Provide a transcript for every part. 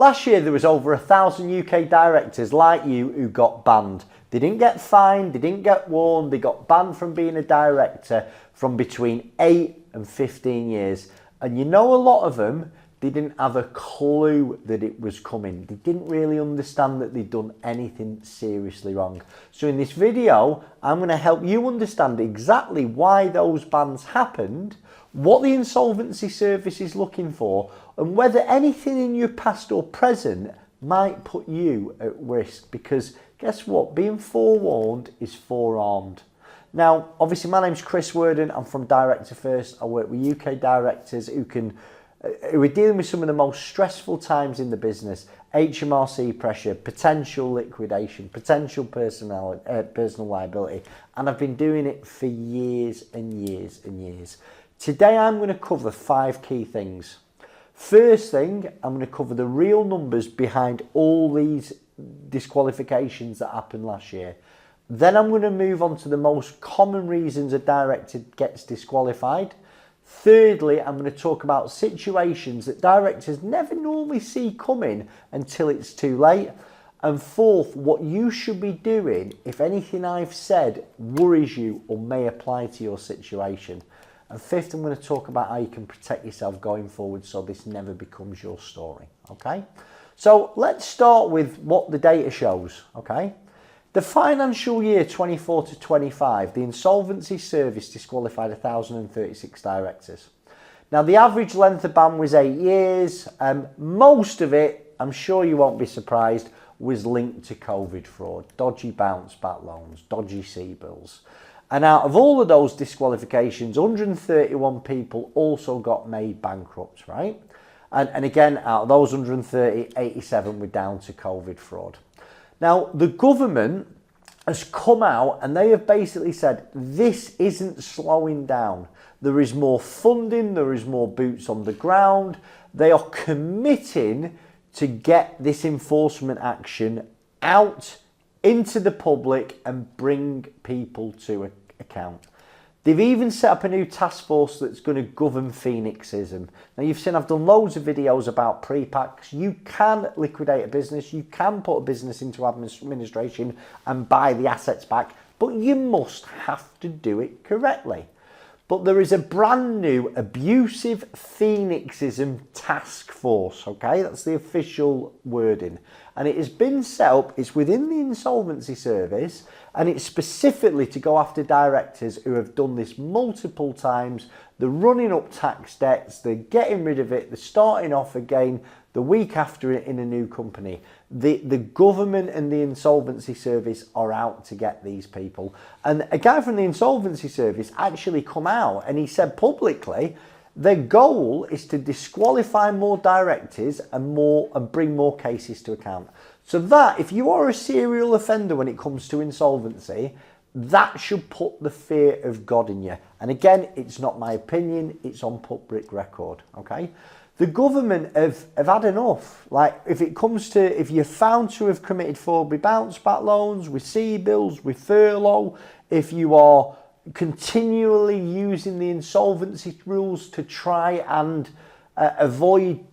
Last year there was over 1,000 UK directors like you who got banned. They didn't get fined, they didn't get warned, they got banned from being a director from between 8 and 15 years. And you know, a lot of them, they didn't have a clue that it was coming. They didn't really understand that they'd done anything seriously wrong. So in this video, I'm going to help you understand exactly why those bans happened, what the Insolvency Service is looking for, and whether anything in your past or present might put you at risk. Because guess what? Being forewarned is forearmed. Now, obviously, my name's Chris Worden. I'm from Director First. I work with UK directors who are dealing with some of the most stressful times in the business: HMRC pressure, potential liquidation, potential personal liability. And I've been doing it for years and years and years. Today, I'm going to cover 5 key things. First thing, I'm going to cover the real numbers behind all these disqualifications that happened last year. Then I'm going to move on to the most common reasons a director gets disqualified. Thirdly, I'm going to talk about situations that directors never normally see coming until it's too late. And fourth, what you should be doing if anything I've said worries you or may apply to your situation. And fifth, I'm going to talk about how you can protect yourself going forward so this never becomes your story, okay? So let's start with what the data shows, okay? The financial year 24 to 25, the Insolvency Service disqualified 1,036 directors. Now, the average length of ban was 8 years. Most of it, I'm sure you won't be surprised, was linked to COVID fraud, dodgy bounce back loans, dodgy C-bills. And out of all of those disqualifications, 131 people also got made bankrupt, right? And again, out of those 130, 87 were down to COVID fraud. Now, the government has come out and they have basically said, this isn't slowing down. There is more funding, there is more boots on the ground. They are committing to get this enforcement action out into the public and bring people to account. They've even set up a new task force that's going to govern Phoenixism. Now, you've seen I've done loads of videos about pre-packs. You can liquidate a business, you can put a business into administration and buy the assets back, but you must have to do it correctly. But there is a brand new abusive Phoenixism task force, okay? That's the official wording. And it has been set up, it's within the Insolvency Service, and it's specifically to go after directors who have done this multiple times. They're running up tax debts, they're getting rid of it, they're starting off again the week after it in a new company. The government and the Insolvency Service are out to get these people. And a guy from the Insolvency Service actually come out and he said publicly, their goal is to disqualify more directors and bring more cases to account. So that, if you are a serial offender when it comes to insolvency, that should put the fear of God in you. And again, it's not my opinion, it's on public record, okay? The government have had enough. Like, if you're found to have committed fraud with bounce back loans, with C-bills, with furlough, if you are continually using the insolvency rules to try and avoid,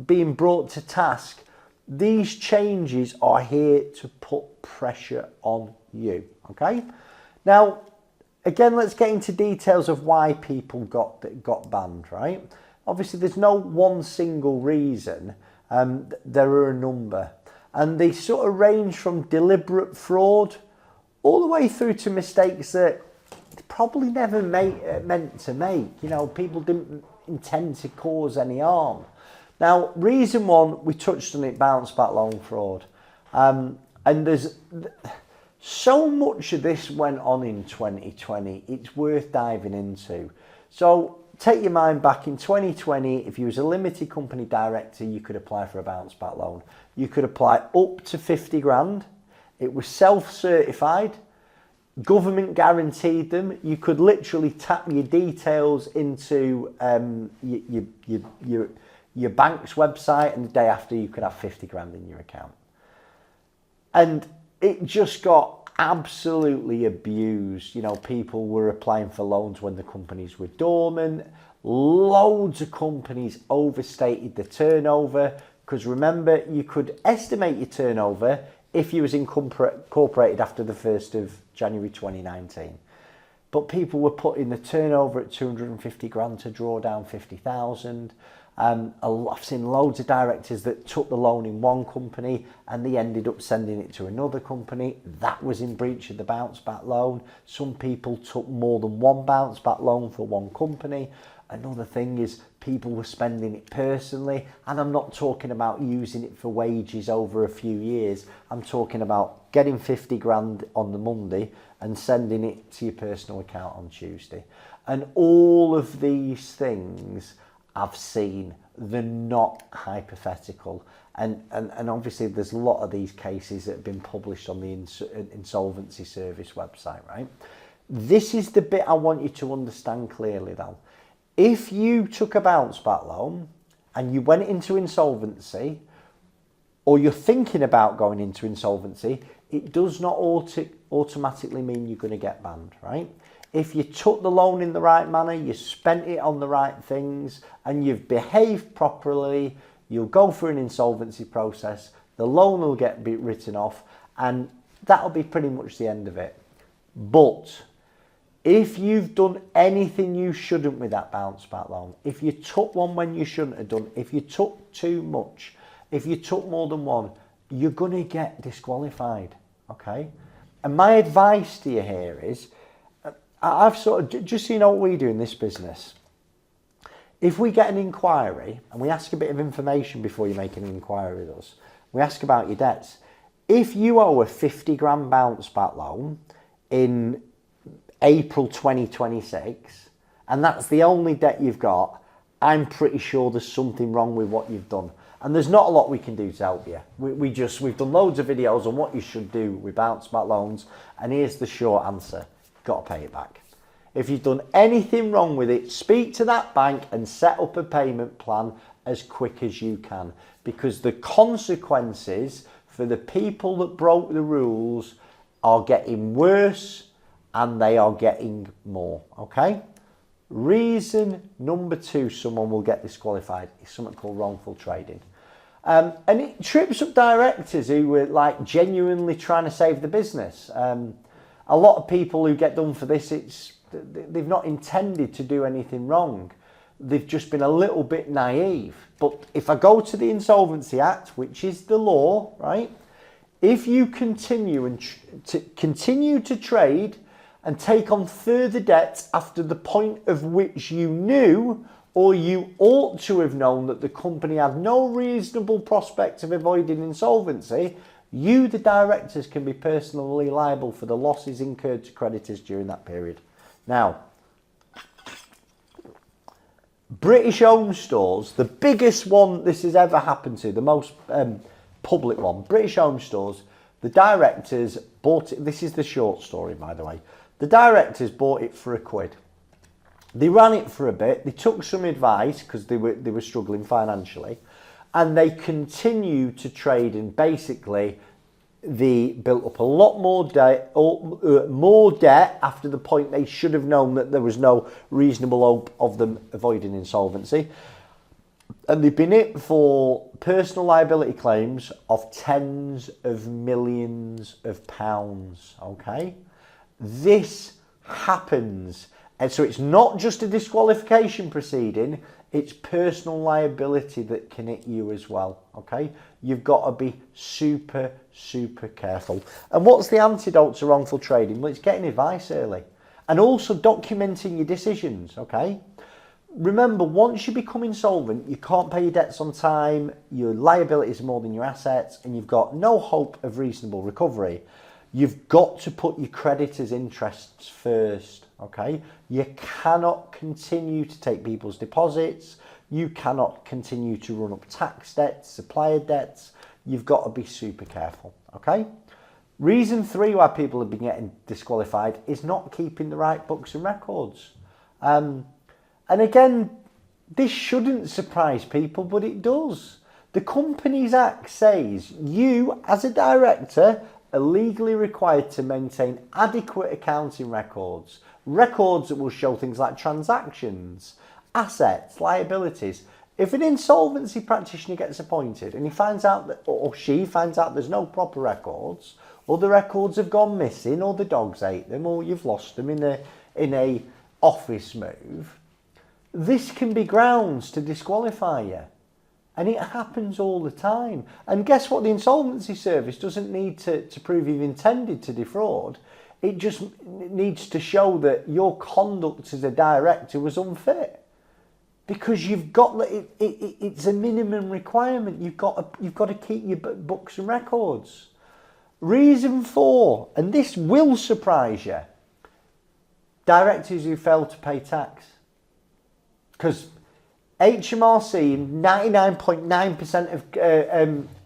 being brought to task, these changes are here to put pressure on you, okay? Now, again, let's get into details of why people got banned, right? Obviously, there's no one single reason. There are a number. And they sort of range from deliberate fraud all the way through to mistakes that they probably never meant to make. People didn't intend to cause any harm. Now, reason one, we touched on it, bounce back loan fraud. And there's so much of this went on in 2020, it's worth diving into. So take your mind back in 2020, if you was a limited company director, you could apply for a bounce back loan. You could apply up to 50 grand. It was self-certified. Government guaranteed them. You could literally tap your details into your bank's website, and the day after you could have 50 grand in your account. And it just got absolutely abused. People were applying for loans when the companies were dormant. Loads of companies overstated the turnover Because remember, you could estimate your turnover if you was incorporated after the 1st of January 2019. But people were putting the turnover at 250 grand to draw down 50,000. I've seen loads of directors that took the loan in one company and they ended up sending it to another company. That was in breach of the bounce back loan. Some people took more than one bounce back loan for one company. Another thing is people were spending it personally, and I'm not talking about using it for wages over a few years. I'm talking about getting 50 grand on the Monday and sending it to your personal account on Tuesday. And all of these things I've seen, they're not hypothetical. And obviously there's a lot of these cases that have been published on the Insolvency Service website, right? This is the bit I want you to understand clearly though. If you took a bounce back loan and you went into insolvency, or you're thinking about going into insolvency, it does not automatically mean you're going to get banned, right? If you took the loan in the right manner, you spent it on the right things, and you've behaved properly, you'll go through an insolvency process, the loan will get written off, and that'll be pretty much the end of it. But if you've done anything you shouldn't with that bounce back loan, if you took one when you shouldn't have done, if you took too much, if you took more than one, you're going to get disqualified, okay? And my advice to you here is, I've sort of, just so you know what we do in this business, if we get an inquiry and we ask a bit of information before you make an inquiry with us, we ask about your debts. If you owe a 50 grand bounce back loan in April 2026, and that's the only debt you've got, I'm pretty sure there's something wrong with what you've done. And there's not a lot we can do to help you. We've done loads of videos on what you should do with bounce back loans, and here's the short answer: got to pay it back. If you've done anything wrong with it, speak to that bank and set up a payment plan as quick as you can, because the consequences for the people that broke the rules are getting worse and they are getting more, okay? Reason number 2 someone will get disqualified is something called wrongful trading. And it trips up directors who were like genuinely trying to save the business. A lot of people who get done for this, they've not intended to do anything wrong. They've just been a little bit naive. But if I go to the Insolvency Act, which is the law, right? If you continue to trade and take on further debts after the point of which you knew or you ought to have known that the company had no reasonable prospect of avoiding insolvency, you, the directors, can be personally liable for the losses incurred to creditors during that period. Now, British Home Stores, the biggest one this has ever happened to, the most public one, British Home Stores, the directors bought it. This is the short story, by the way. The directors bought it for £1. They ran it for a bit. They took some advice because they were struggling financially, and they continued to trade, and basically they built up a lot more debt after the point they should have known that there was no reasonable hope of them avoiding insolvency. And they've been hit for personal liability claims of tens of millions of pounds, okay? This happens. And so it's not just a disqualification proceeding, it's personal liability that can hit you as well, okay? You've got to be super, super careful. And what's the antidote to wrongful trading? Well, it's getting advice early and also documenting your decisions, okay? Remember, once you become insolvent, you can't pay your debts on time, your liabilities are more than your assets, and you've got no hope of reasonable recovery. You've got to put your creditors' interests first, okay? You cannot continue to take people's deposits. You cannot continue to run up tax debts, supplier debts. You've got to be super careful, okay? Reason 3 why people have been getting disqualified is not keeping the right books and records. And again, this shouldn't surprise people, but it does. The Companies Act says you, as a director, are legally required to maintain adequate accounting records. Records that will show things like transactions, assets, liabilities. If an insolvency practitioner gets appointed and he finds out that, or she finds out there's no proper records, or the records have gone missing, or the dogs ate them, or you've lost them in a office move, this can be grounds to disqualify you. And it happens all the time. And guess what? The Insolvency Service doesn't need to prove you've intended to defraud. It just needs to show that your conduct as a director was unfit. Because you've got it's a minimum requirement. You've got to keep your books and records. Reason 4, and this will surprise you, directors who fail to pay tax. Because HMRC, 99.9% of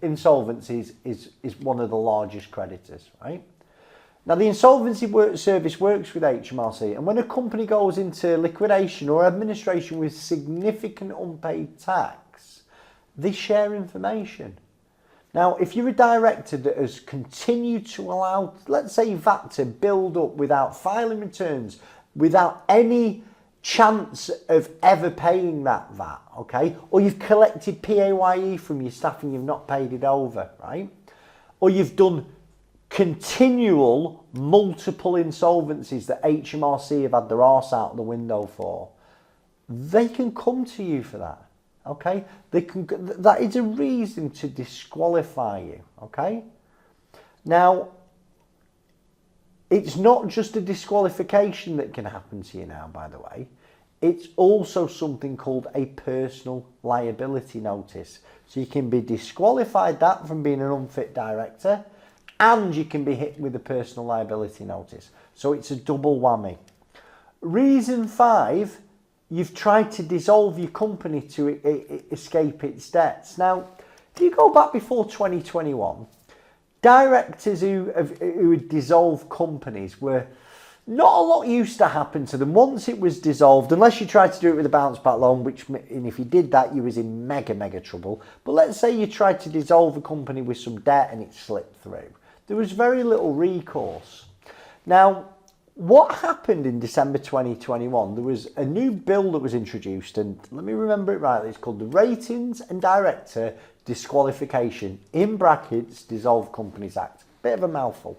insolvencies is one of the largest creditors, right? Now, the Insolvency Service works with HMRC, and when a company goes into liquidation or administration with significant unpaid tax, they share information. Now, if you're a director that has continued to allow, let's say, VAT to build up without filing returns, without any chance of ever paying that VAT, okay? Or you've collected PAYE from your staff and you've not paid it over, right? Or you've done continual multiple insolvencies that HMRC have had their arse out the window for, they can come to you for that, okay? That is a reason to disqualify you, okay? Now, it's not just a disqualification that can happen to you now, by the way. It's also something called a personal liability notice. So you can be disqualified that from being an unfit director, and you can be hit with a personal liability notice. So it's a double whammy. Reason 5, you've tried to dissolve your company to escape its debts. Now, if you go back before 2021, directors who had dissolved companies were not a lot used to happen to them once it was dissolved, unless you tried to do it with a bounce back loan, and if you did that, you was in mega trouble. But let's say you tried to dissolve a company with some debt and it slipped through. There was very little recourse. Now, what happened in December 2021, there was a new bill that was introduced, and let me remember it rightly, it's called the Ratings and Director Disqualification, in brackets, Dissolved Companies Act. Bit of a mouthful.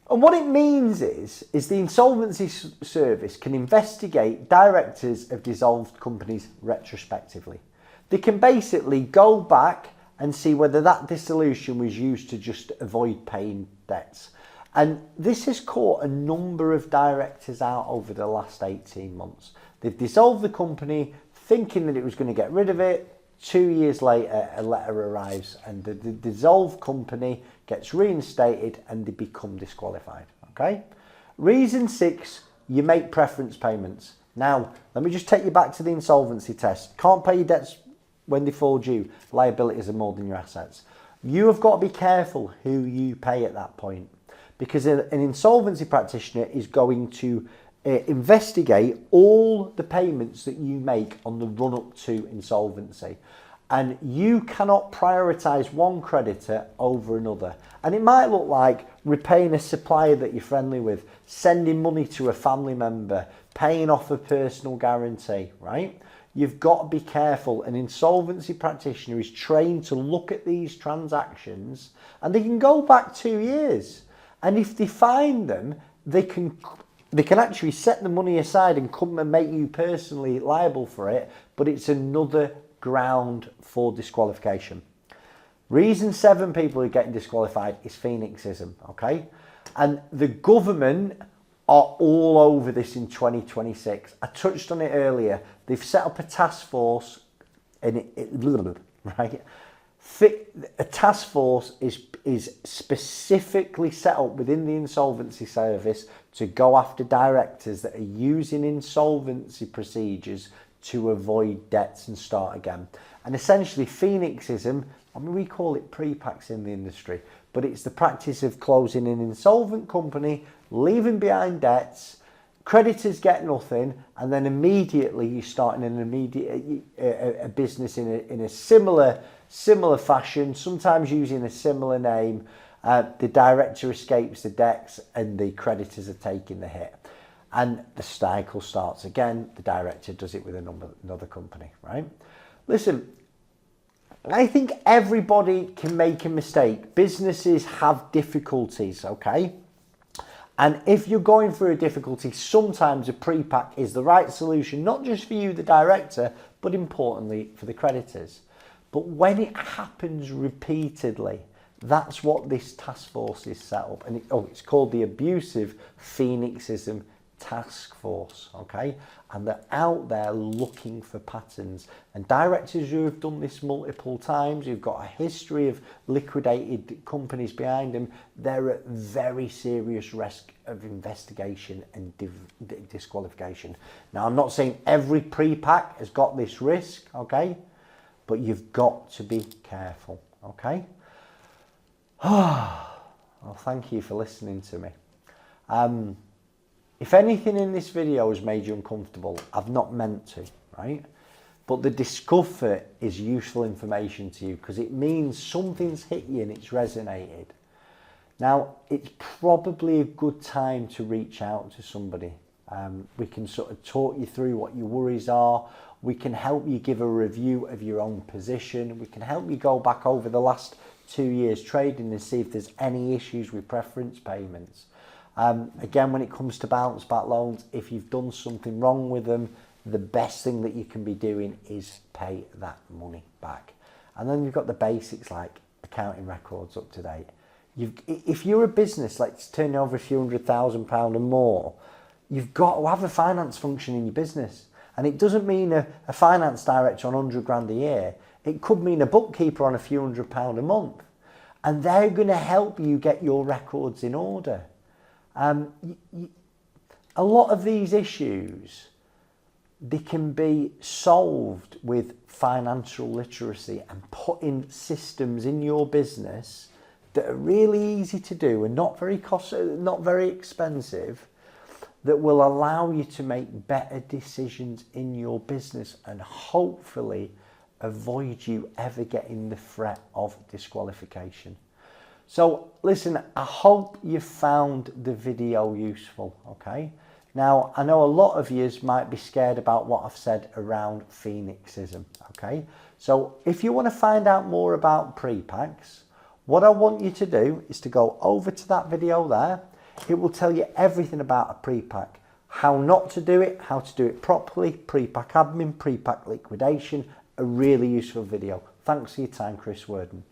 And what it means is the Insolvency Service can investigate directors of dissolved companies retrospectively. They can basically go back and see whether that dissolution was used to just avoid paying debts. And this has caught a number of directors out over the last 18 months. They've dissolved the company thinking that it was going to get rid of it. 2 years later, a letter arrives and the dissolved company gets reinstated and they become disqualified. Okay? Reason 6, you make preference payments. Now, let me just take you back to the insolvency test. Can't pay your debts when they fall due. Liabilities are more than your assets. You have got to be careful who you pay at that point, because an insolvency practitioner is going to investigate all the payments that you make on the run up to insolvency, and you cannot prioritise one creditor over another. And it might look like repaying a supplier that you're friendly with, sending money to a family member, paying off a personal guarantee, right? You've got to be careful. An insolvency practitioner is trained to look at these transactions, and they can go back 2 years. And if they find them, they can actually set the money aside and come and make you personally liable for it, but it's another ground for disqualification. Reason 7 people are getting disqualified is Phoenixism, okay? And the government are all over this in 2026. I touched on it earlier. They've set up a task force, and right? A task force is specifically set up within the Insolvency Service to go after directors that are using insolvency procedures to avoid debts and start again. And essentially, Phoenixism, I mean, we call it pre-pax in the industry, but it's the practice of closing an insolvent company, leaving behind debts, creditors get nothing, and then immediately you're starting a business in a similar fashion, sometimes using a similar name. The director escapes the debts and the creditors are taking the hit. And the cycle starts again. The director does it with another company, right? Listen, I think everybody can make a mistake. Businesses have difficulties, okay? And if you're going through a difficulty, sometimes a pre-pack is the right solution, not just for you, the director, but importantly for the creditors. But when it happens repeatedly, that's what this task force is set up. And it's called the Abusive Phoenixism Task Force, okay? And they're out there looking for patterns. And directors who have done this multiple times, who've got a history of liquidated companies behind them, they're at very serious risk of investigation and disqualification. Now, I'm not saying every pre-pack has got this risk, okay? But you've got to be careful, okay? Well, thank you for listening to me. If anything in this video has made you uncomfortable, I've not meant to, right? But the discomfort is useful information to you because it means something's hit you and it's resonated. Now, it's probably a good time to reach out to somebody. We can sort of talk you through what your worries are. We can help you give a review of your own position. We can help you go back over the last 2 years trading and see if there's any issues with preference payments. Again, when it comes to bounce back loans, if you've done something wrong with them, the best thing that you can be doing is pay that money back. And then you've got the basics like accounting records up to date. If you're a business like turning over a few £100,000 and more, you've got to have a finance function in your business. And it doesn't mean a finance director on 100 grand a year. It could mean a bookkeeper on a few £100 a month. And they're going to help you get your records in order. A lot of these issues, they can be solved with financial literacy and putting systems in your business that are really easy to do and not very expensive, that will allow you to make better decisions in your business and hopefully avoid you ever getting the threat of disqualification. So listen, I hope you found the video useful, okay? Now, I know a lot of you might be scared about what I've said around Phoenixism, okay? So if you want to find out more about pre-packs, what I want you to do is to go over to that video there. It will tell you everything about a pre-pack, how not to do it, how to do it properly, pre-pack admin, pre-pack liquidation, a really useful video. Thanks for your time, Chris Worden.